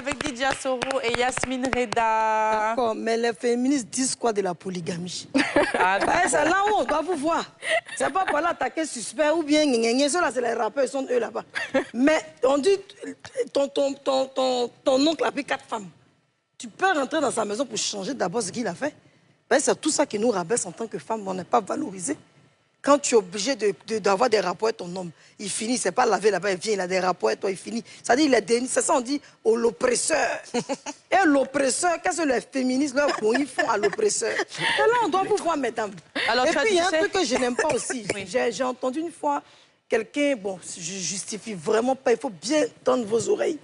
avec Didia Soro et Yasmine Reda. D'accord, mais les féministes disent quoi de la polygamie? Ah, c'est là où on doit vous voir. C'est pas pour là attaquer suspect ou bien ceux-là, c'est les rappeurs, ils sont eux là-bas. Mais on dit, ton oncle a pris 4 femmes. Tu peux rentrer dans sa maison pour changer d'abord ce qu'il a fait. Ben, c'est tout ça qui nous rabaisse en tant que femme, on n'est pas valorisé. Quand tu es obligé d'avoir des rapports avec ton homme, il finit, c'est pas lavé là-bas, il vient, il a des rapports avec toi, il finit. Ça dit, il est déni, c'est ça on dit, l'oppresseur. Et l'oppresseur, qu'est-ce que les féministes, ils font à l'oppresseur? Et là, on doit vous voir, mesdames. Alors, et puis, il y a un truc que je n'aime pas aussi. Oui. J'ai entendu une fois quelqu'un, bon, je justifie vraiment pas, il faut bien tendre vos oreilles.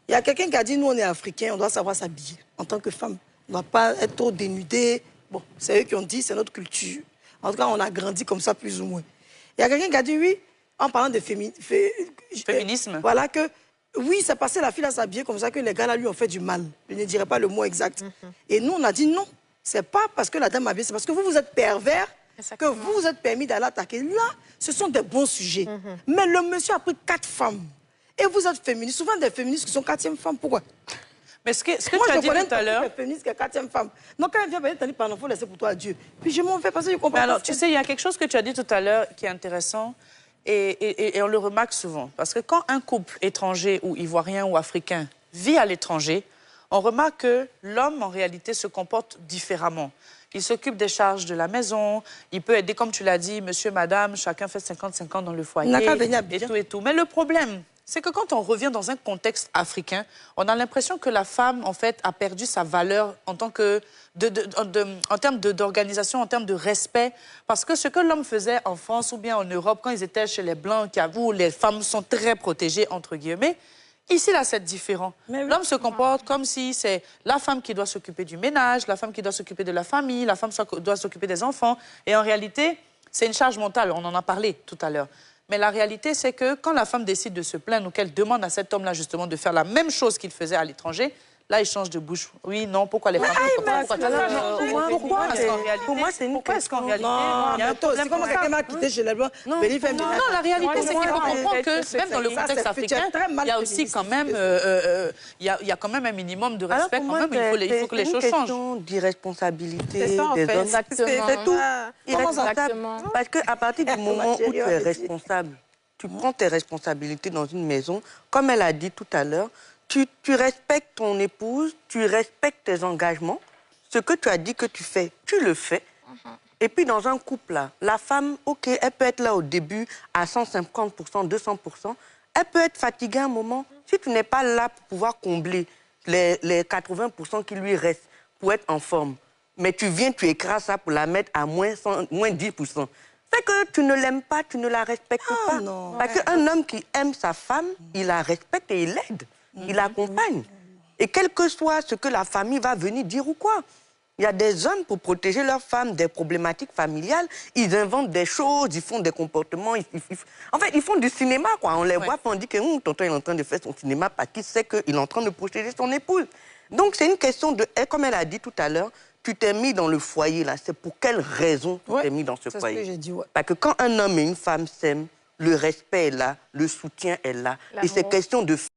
Il y a quelqu'un qui a dit, nous, on est africains, on doit savoir s'habiller en tant que femme. On ne doit pas être trop dénudé. Bon, c'est eux qui ont dit, c'est notre culture. En tout cas, on a grandi comme ça, plus ou moins. Il y a quelqu'un qui a dit, oui, en parlant de féminisme. Voilà que, oui, c'est passé la fille à s'habiller comme ça que les gars là lui ont fait du mal. Je ne dirais pas le mot exact. Et nous, on a dit non. C'est pas parce que la dame a habillé, c'est parce que vous êtes pervers, que vous vous êtes permis d'aller attaquer. Là, ce sont des bons sujets. Mais le monsieur a pris 4 femmes. Et vous êtes féministe. Souvent des féministes qui sont 4e femme. Pourquoi? Mais ce que tu as dit tout à l'heure... Moi, je féministe qui est 4e femme. Donc, quand elle vient, elle dit, pardon, il faut laisser pour toi Dieu. Puis je m'en vais parce que je comprends pas. Alors, tu sais, il y a quelque chose que tu as dit tout à l'heure qui est intéressant et on le remarque souvent. Parce que quand un couple étranger ou ivoirien ou africain vit à l'étranger, on remarque que l'homme, en réalité, se comporte différemment. Il s'occupe des charges de la maison, il peut aider, comme tu l'as dit, monsieur, madame, chacun fait 50-50 dans le foyer, et tout et tout. Mais le problème, c'est que quand on revient dans un contexte africain, on a l'impression que la femme, en fait, a perdu sa valeur en tant que, en termes d'organisation, en termes de respect. Parce que ce que l'homme faisait en France ou bien en Europe, quand ils étaient chez les Blancs, où les femmes sont très protégées, entre guillemets, ici, là, c'est différent. L'homme se comporte comme si c'est la femme qui doit s'occuper du ménage, la femme qui doit s'occuper de la famille, la femme doit s'occuper des enfants. Et en réalité, c'est une charge mentale, on en a parlé tout à l'heure. Mais la réalité, c'est que quand la femme décide de se plaindre ou qu'elle demande à cet homme-là, justement, de faire la même chose qu'il faisait à l'étranger, là, il change de bouche. Oui, non, pourquoi les femmes... Pourquoi pour moi, c'est une question... Non, mais toi, c'est comme quelqu'un m'a quitté chez les Blancs. Non, la réalité, c'est qu'il faut comprendre que même dans le contexte africain, il y a aussi quand même... Il y a quand même un minimum de respect. Quand même, il faut que les choses changent. C'est une question d'irresponsabilité des hommes. C'est tout. Parce qu'à partir du moment où tu es responsable, tu prends tes responsabilités dans une maison, comme elle a dit tout à l'heure, tu respectes ton épouse, tu respectes tes engagements. Ce que tu as dit que tu fais, tu le fais. Et puis dans un couple, là, la femme, OK, elle peut être là au début à 150%, 200%. Elle peut être fatiguée à un moment. Si tu n'es pas là pour pouvoir combler les 80% qui lui restent pour être en forme, mais tu viens, tu écrases ça pour la mettre à moins 10%. C'est que tu ne l'aimes pas, tu ne la respectes pas. Non. Parce qu'un homme qui aime sa femme, il la respecte et il l'aide. Il l'accompagne. Et quel que soit ce que la famille va venir dire ou quoi. Il y a des hommes, pour protéger leurs femmes des problématiques familiales, ils inventent des choses, ils font des comportements. En fait, ils font du cinéma, quoi. On les voit, puis on dit que tonton est en train de faire son cinéma parce qu'il sait qu'il est en train de protéger son épouse. Donc, c'est une question de... Et comme elle a dit tout à l'heure, tu t'es mis dans le foyer, là. C'est pour quelle raison tu t'es mis dans ce foyer? C'est ce que j'ai dit, Parce que quand un homme et une femme s'aiment, le respect est là, le soutien est là. Et c'est question de...